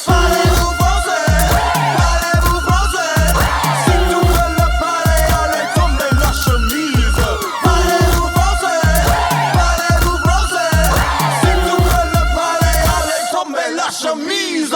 Parlez-vous français, parlez-vous français. Si tu veux le parler, allez tomber la chemise. Parlez-vous français, parlez-vous français. Si tu veux le parler, allez tomber la chemise.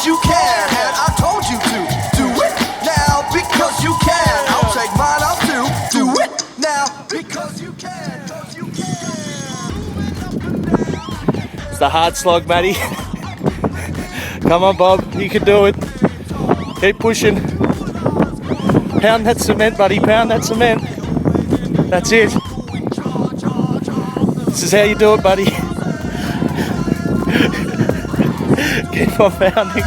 You can, and I told you to do it now because you can. I'll take mine out too. Do it now because you can. It's the hard slog, Matty. Come on, Bob, you can do it. Keep pushing. Pound that cement, buddy. Pound that cement. That's it. This is how you do it, buddy. Keep on pounding.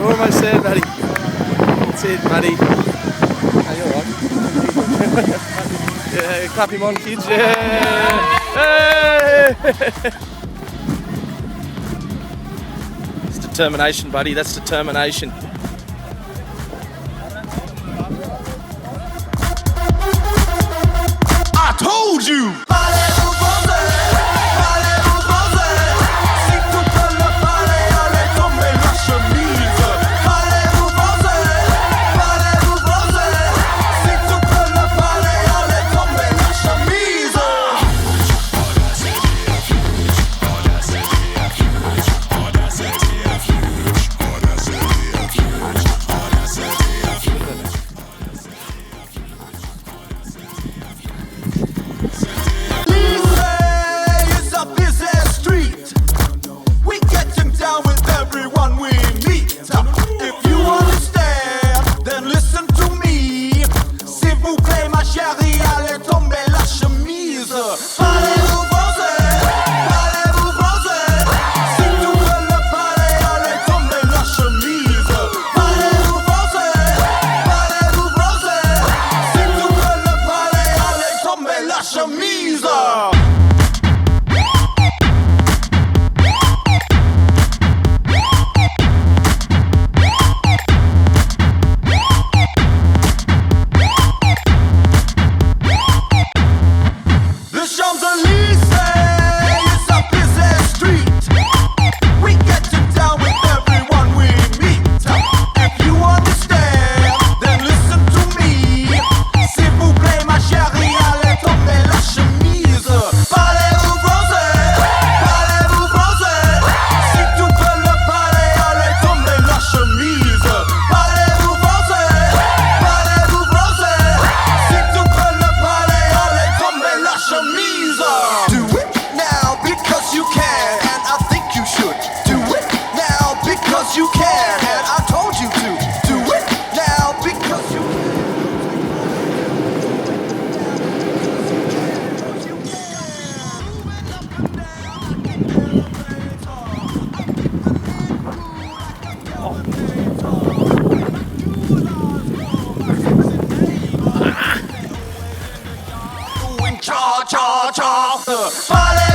Almost there, buddy. That's it, buddy. Hey, you alright? Yeah, clap him on, kids. Yeah! Hey! It's determination, buddy. That's determination. I told you! You can, and I told you to do it now because you can. Cha cha cha.